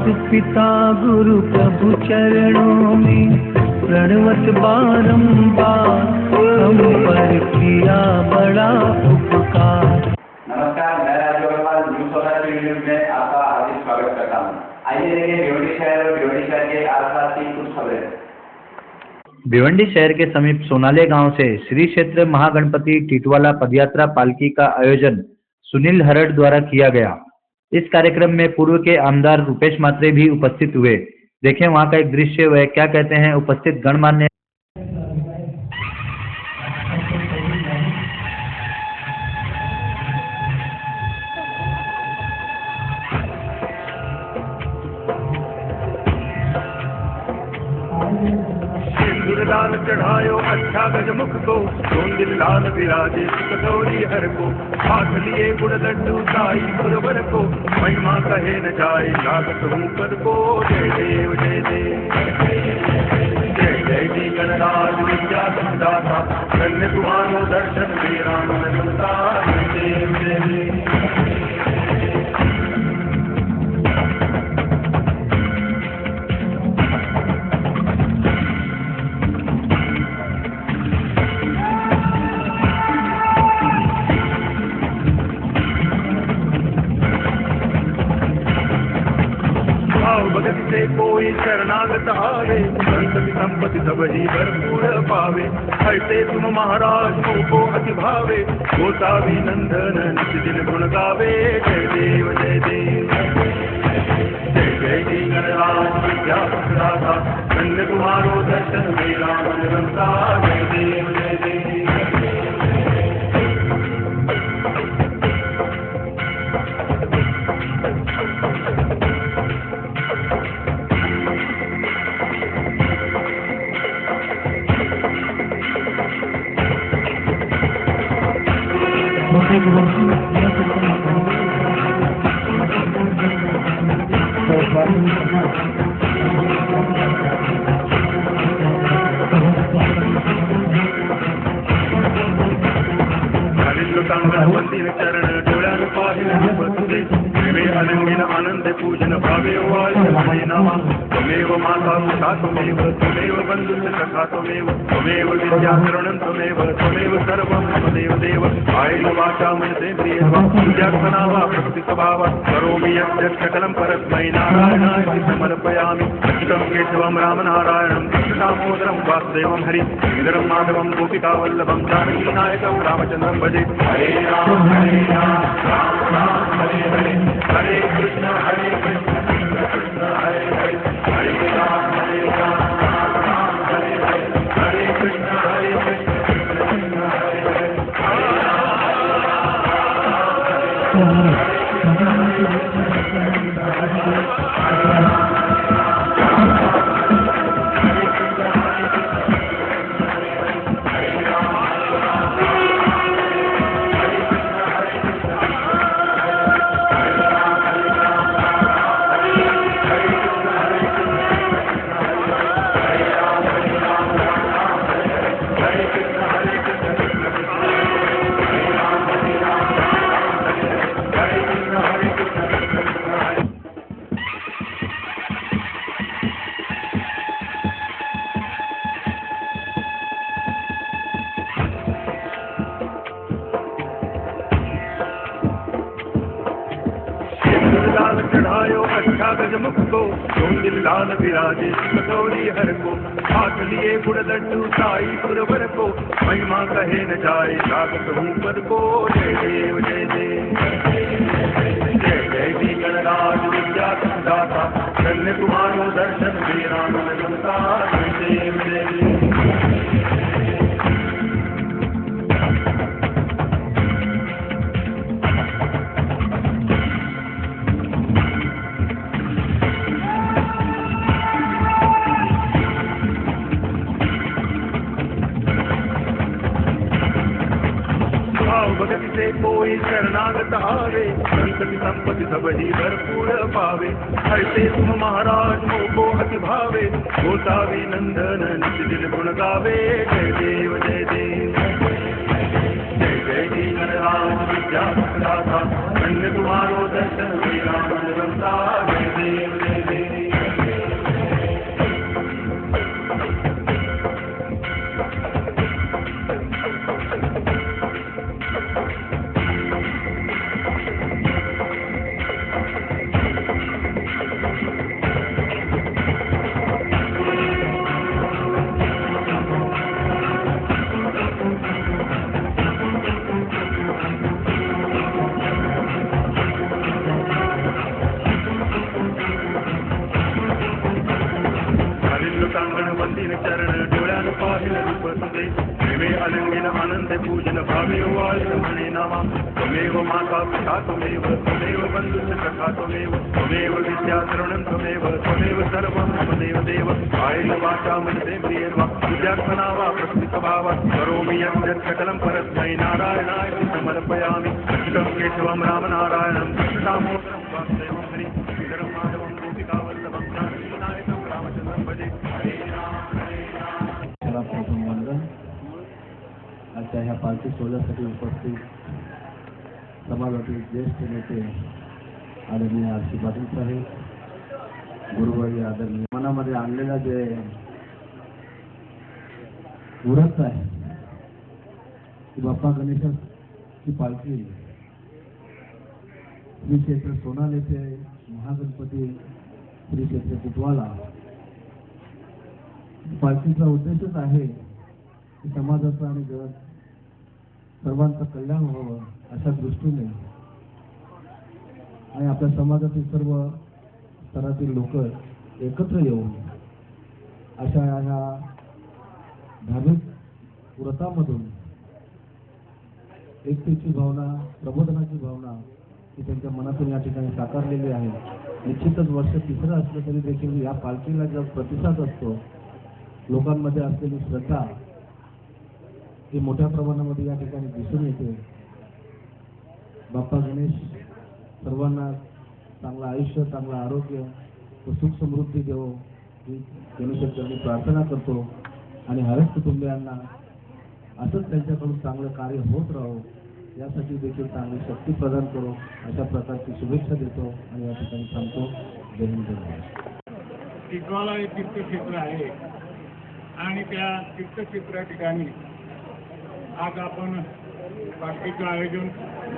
मात पिता गुरु प्रभु चरणों में प्रणवत बारंबार हम पर किया बड़ा उपकार। नमस्कार, मैं राजू अग्रवाल न्यूज़ 16 न्यूज़ में आपका हार्दिक स्वागत करता हूँ। आइए देखें भिवंडी शहर और भिवंडी शहर के आसपास की कुछ खबरें। भिवंडी शहर के समीप सोनाले गांव से श्री क्षेत्र महागणपति टिटवाला पदयात्रा पालकी का आयोजन सुनील हरड़ द्वारा किया गया। इस कार्यक्रम में पूर्व के आमदार रुपेश मात्रे भी उपस्थित हुए। देखें वहां का एक दृश्य, वह क्या कहते हैं उपस्थित गणमान्य। लाल चढ़ायो अच्छा गजमुख को, दिल लाल विराजे कटोरी हर को, हाथ लिए गुड़ लड्डू साई गुरवर को, महिमा कहे न जाए लागत हूँ कर को। जय देव जय देव जय जय जी गणराज विद्या दाता, कन्या तुम्हारो दर्शन मेरा मन रमता। जय देव जय देव। भगत से कोई शरणागत आवे, संतति संपत्ति सब ही भरपूर पावे। हरते तुम महाराज को अति भावे, गोसावी नंदन नित दिन गुण गावे। जय देव जय देव जय जय जी गणराज विद्या दाता, कन्या तुम्हारो दर्शन मेरा मन रमता। जय देव जय देव। मंदिर चरण डोळ्यान पाहिलं बसते, प्रेमे अनंगिन आनंद पूजन भावे वाय नामा। त्वमेव माता पिता त्वमेव, त्वमेव बंधुश्च सखा त्वमेव, त्वमेव विद्या शरणं त्वमेव, त्वमेव सर्वं मम देव देव। कायेन वाचा मनसेन्द्रियर्वा पूजार्चना वा प्रकृति स्वभावा, करोमि यत् सकलं परस्मै नारायणाय समर्पयामि। अच्युतं केशवं रामनारायणं कृष्णदामोदरं वासुदेवं हरि श्रीधरं माधवं गोपिकावल्लभं जानकीनायकं रामचन्द्रं भजे। हरे राम राम राम हरे हरे, हरे कृष्ण कृष्ण कृष्ण हरे हरे, हरे राम राम राम हरे हरे, हरे कृष्ण कृष्ण कृष्ण हरे हरे, लाल चढ़ायो अच्छा गजमुख को, दिल लाल विराजे कटोरी हर को, हाथ लिए गुड़ लड्डू साई गुरवर को, महिमा कहे न जाए लागत हूँ पर को। जय देव जय देव जय जय जी गणराज विद्या दाता, कन्या तुम्हारो दर्शन मेरा मन रमता। जय देव जय देव। भगत से कोई शरणागत आवे, संतति संपत्ति सब ही भरपूर पावे। हरते तुम महाराज को अति भावे, गोसावी नंदन नित दिन गुण गावे। जय देव जय देव जय जय जी गणराज विद्या दाता, कन्या तुम्हारो दर्शन मेरा मन रमता। जय देव जय देव। सांगण वंदिन चरण डोळ्यान पाहिल रूप तुझे प्रेमे अलंगिन आनंद पूजन भावे वाळी म्हणे नामा त्वमेव माता पिता त्वमेव त्वमेव बंधुश्च सखा त्वमेव त्वमेव विद्या तरुणं त्वमेव सर्वं त्वमेव देव कायेन वाचा मनसेन्द्रियेर्वा विद्यार्थना वा प्रस्तुतभावा करोमि यत् सकलं परस्मै नारायणाय समर्पयामि कृष्णं केशवं रामनारायणं कृष्णदामोदरं वासुदेवं हरि श्रीधरं माधवं गोपिकावल्लभं जानकीनायकं रामचंद्रं भजे हरे राम हरे राम। प्रथम वंदन आजच्या ह्या पालखी सोहळ्यासाठी उपस्थित समाजातील ज्येष्ठ नेते आदरणीय आरसी पाटील साहेब, गुरुवारी आदरणीय मनामध्ये आणलेला जे उरत आहे की बाप्पा गणेशाची पालखी श्री क्षेत्र सोनाल येथे महागणपती श्री क्षेत्र टिटवाला पालखीचा उद्देशच आहे की समाजाचं आणि सर्वांचं कल्याण व्हावं अशा दृष्टीने आणि आपल्या समाजातील सर्व स्तरातील लोक एकत्र येऊन अशा ह्या धार्मिक व्रतामधून एकतेची भावना, प्रबोधनाची भावना ही त्यांच्या मनातून या ठिकाणी साकारलेली आहे। निश्चितच वर्ष तिसरं असलं तरी देखील या पालखीला जो प्रतिसाद असतो, लोकांमध्ये असलेली श्रद्धा ही मोठ्या प्रमाणामध्ये या ठिकाणी दिसून येते। बाप्पा गणेश सर्वांना चांगलं आयुष्य, चांगलं आरोग्य व सुख समृद्धी देवो ही गणेशचरणी प्रार्थना करतो आणि हरेक कुटुंबियांना असंच त्यांच्याकडून चांगलं कार्य होत राहो यासाठी देखील चांगली शक्ती प्रदान करो अशा प्रकारची शुभेच्छा देतो आणि या ठिकाणी थांबतो। जय हिंद जय महाराष्ट्र। टिटवाला हे तीर्थक्षेत्र आहे आणि त्या तीर्थक्षेत्रा ठिकाणी आज आपण पालखीचं आयोजन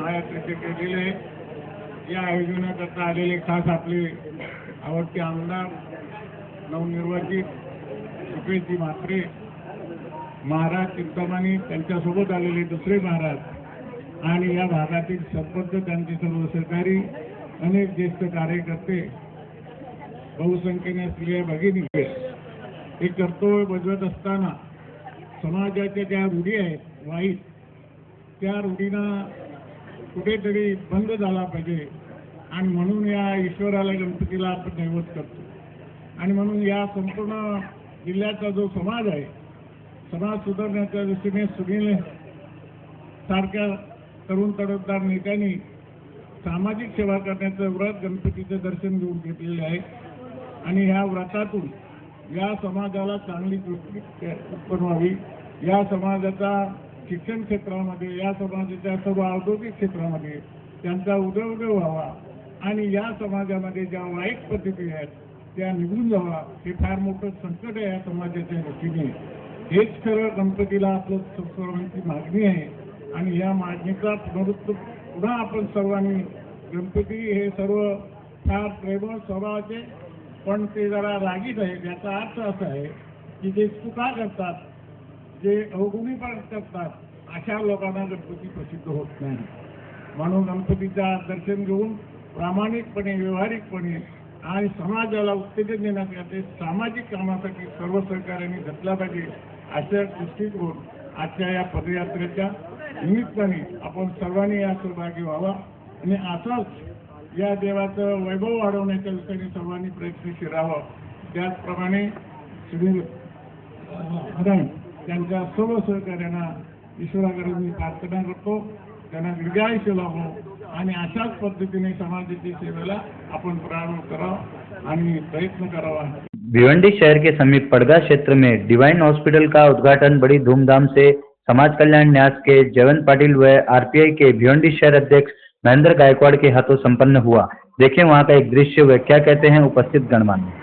महायात्रेचे केलेले आहे। या आयोजनाकरता आलेले खास आपले आवडते आमदार नवनिर्वाचित सुपेशजी म्हात्रे महाराज चिंतामणी, त्यांच्यासोबत आलेले दुसरे महाराज आणि या भागातील सरपंच, त्यांचे सर्व सहकारी, अनेक ज्येष्ठ कार्यकर्ते, बहुसंख्येने स्त्रिया भगिनी हे कर्तव्य बजावत असताना समाजाच्या ज्या रूढी आहेत वाईट, त्या रूढींना कुठेतरी बंद झाला पाहिजे आणि म्हणून या ईश्वराला गणपतीला आपण नैवेद्य करतो आणि म्हणून या संपूर्ण जिल्ह्याचा जो समाज आहे, समाज सुधारण्याच्या दृष्टीने सुनील सारख्या तरुण तडफदार नेत्यांनी सामाजिक सेवा करण्याचं व्रत गणपतीचं दर्शन घेऊन घेतलेले आहे आणि ह्या व्रतातून या समाजाला चांगली दृष्टी उत्पन्न व्हावी, या समाजाचा शिक्षण क्षेत्रामध्ये, या समाजाच्या सर्व औद्योगिक क्षेत्रामध्ये त्यांचा उदय व्हावा आणि या समाजामध्ये ज्या वाईट पद्धती आहेत त्या निघून जावा, हे फार मोठं संकट आहे या समाजाच्या दृष्टीने। हेच खरं गणपतीला आपलं सर्वांची मागणी आहे आणि या मागणीचा पुन्हा आपण सर्वांनी, गणपती हे सर्व फार प्रेमळ स्वभावाचे पण ते जरा रागीट आहेत। याचा अर्थ असा आहे की जे चुका करतात, जे अवगुणी पण करतात, अशा लोकांना गणपती प्रसिद्ध होत नाही। म्हणून गणपतीचा दर्शन घेऊन प्रामाणिकपणे, व्यावहारिकपणे आणि समाजाला उत्तेजन देण्यासाठी सामाजिक कामासाठी सर्व सहकार्याने घेतला पाहिजे अशा दृष्टीकोन आजच्या या पदयात्रेच्या निमित्ताने आपण सर्वांनी या सहभागी व्हावा आणि असंच या देवाचं वैभव वाढवण्याच्या दृष्टीने सर्वांनी प्रयत्नशील राहावं। त्याचप्रमाणे सुनील हरण त्यांच्या सर्व सहकार्यांना ईश्वराकडे मी प्रार्थना करतो, त्यांना दीर्घायुष्य लाभो आणि अशाच पद्धतीने समाजाची सेवेला अपन प्रारंभ करावा आणि प्रयत्न करावा। भिवंडी शहर के समीप पड़गा क्षेत्र में डिवाइन हॉस्पिटल का उद्घाटन बड़ी धूमधाम से समाज कल्याण न्यास के जयवंत पाटिल व आरपीआई के भिवंडी शहर अध्यक्ष महेंद्र गायकवाड़ के हाथों संपन्न हुआ। देखें वहां का एक दृश्य, वे क्या कहते हैं उपस्थित गणमान्य।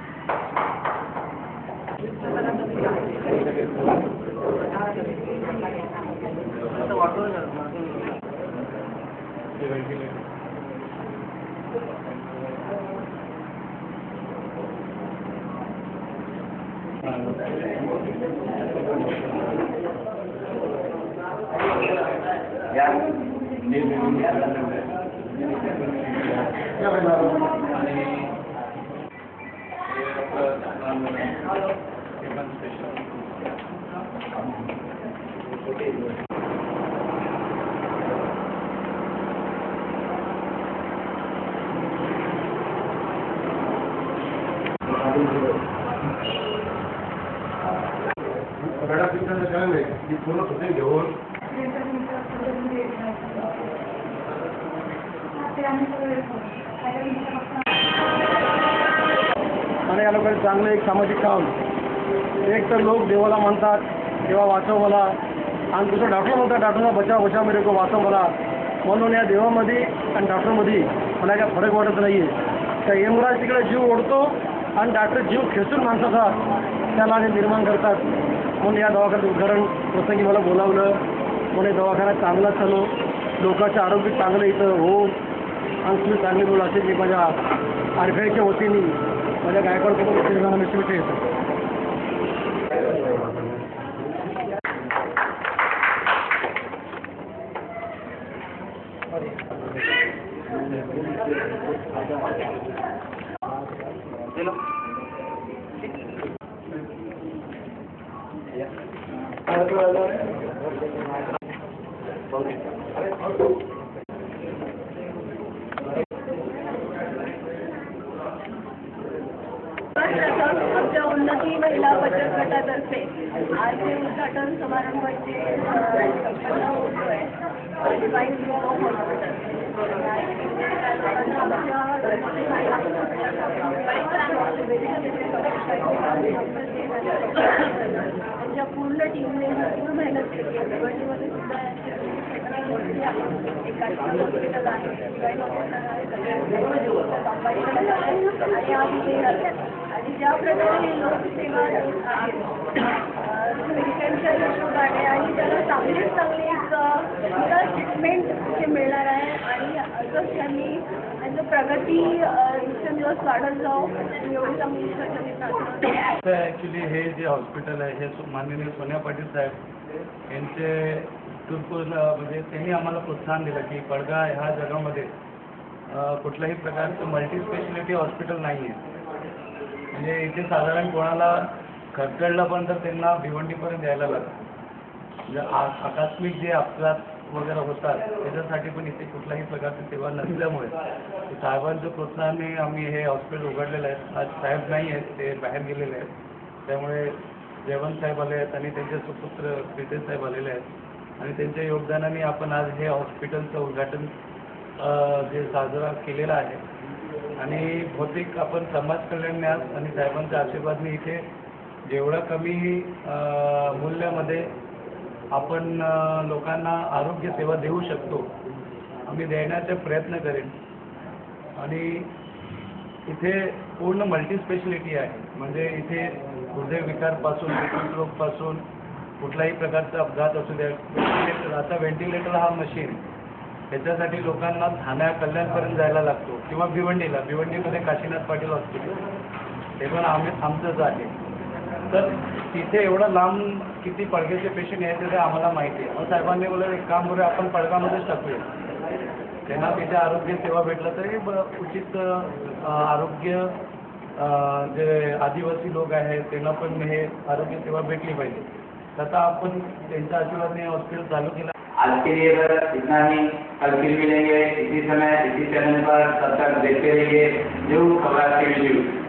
आणि या लोकांनी चांगलं एक सामाजिक काम, एक तर लोक देवाला म्हणतात देवा वाचव मला, आणि दुसरं डॉक्टर म्हणतात डॉक्टरला बचाव बचाव मेरे को वाचव मला. म्हणून या देवामध्ये आणि डॉक्टरमध्ये मला काय फरक वाटत नाही आहे. त्या यमराज तिकडे जीव ओढतो आणि डॉक्टर जीव खेचून माणसाचा त्याला निर्माण करतात. म्हणून या दवाखान्यात उदाहरण प्रसंगी मला बोलावलं, म्हणून दवाखाना चांगला चालू, लोकांचं आरोग्य चांगलं इथं हो आणि तुम्ही चांगली बोल असेल मी माझ्या आरफायच्या वतीने माझ्या गायकवाड कुटुंबाला मी शुभेच्छा येतो. आमच्या उन्नती महिला बचत गटातर्फे आज हे उद्घाटन समारंभाचे होतोय आणि बाईक त्यांच्या पूर्ण टीमने भरपूर मेहनत केली आहे. भिवंडीमध्ये सुद्धा एक हॉस्पिटल आहे, आणि आम्ही आणि ज्या प्रकारे लोकसेवा मेडिकलच्या हिशोबाने आणि त्याला चांगलीच चांगली ट्रीटमेंट जे मिळणार आहे आणि असंच त्यांनी त्यांचं प्रगती दिवसेंदिवस वाढत जाऊ एवढी चांगली प्रार्थना. ॲक्च्युली हे जे हॉस्पिटल आहे हे माननीय सोनिया पाटील साहेब यांचे म्हणजे त्यांनी आम्हाला प्रोत्साहन दिलं की पडगा ह्या जगामध्ये कुठल्याही प्रकारचं मल्टी स्पेशलिटी हॉस्पिटल नाही आहे. म्हणजे इथे साधारण कोणाला खरकडला पण तर त्यांना भिवंडीपर्यंत यायला लागतं. म्हणजे आकस्मिक जे अपघात वगैरे होतात त्याच्यासाठी पण इथे कुठल्याही प्रकारची सेवा नसल्यामुळे साहेबांच्या प्रोत्साहाने आम्ही हे हॉस्पिटल उघडलेलं आहे. आज साहेब नाही आहेत, ते बाहेर गेलेले आहेत. त्यामुळे जयवंत साहेब आले आहेत आणि त्यांचे सुपुत्र प्रितेश साहेब आलेले आहेत आणि त्यांच्या योगदानाने आपण आज हे हॉस्पिटलचं उद्घाटन जे साजरा केलेला आहे. आणि भौतिक आपण समाज कल्याण न्यास आणि साहेबांच्या आशीर्वादाने इथे जेवढं कमी मूल्यामध्ये आपण लोकांना आरोग्य सेवा देऊ शकतो आम्ही देण्याचा प्रयत्न करेन. आणि इथे पूर्ण मल्टी स्पेशलिटी आहे. म्हणजे इथे हृदयविकारपासून हृदयरोगपासून कुठल्याही प्रकारचा अपघात असू द्या, व्हेंटिलेटर, आता व्हेंटिलेटर हा मशीन त्याच्यासाठी लोकांना ठाण्या कल्याणपर्यंत जायला लागतो किंवा भिवंडीमध्ये काशीनाथ पाटील हॉस्पिटल ते पण आमचंच आहे. तर तिथे एवढं लांब किती पडग्याचे पेशंट यायचे ते आम्हाला माहिती आहे. साहेबांनी बोललं एक काम करूया आपण पडगामध्येच टाकूया, त्यांना तिथे आरोग्य सेवा भेटलं तरी उचित आरोग्य जे आदिवासी लोक आहेत त्यांना पण हे आरोग्य सेवा भेटली पाहिजे. तसा आपण त्यांच्या आशीर्वादाने हॉस्पिटल चालू केलं. आज के लिए बस इतना ही. कल फिर मिलेंगे इसी समय इसी चैनल पर. तब तक देखते रहिए न्यू खबर टीवी न्यूज.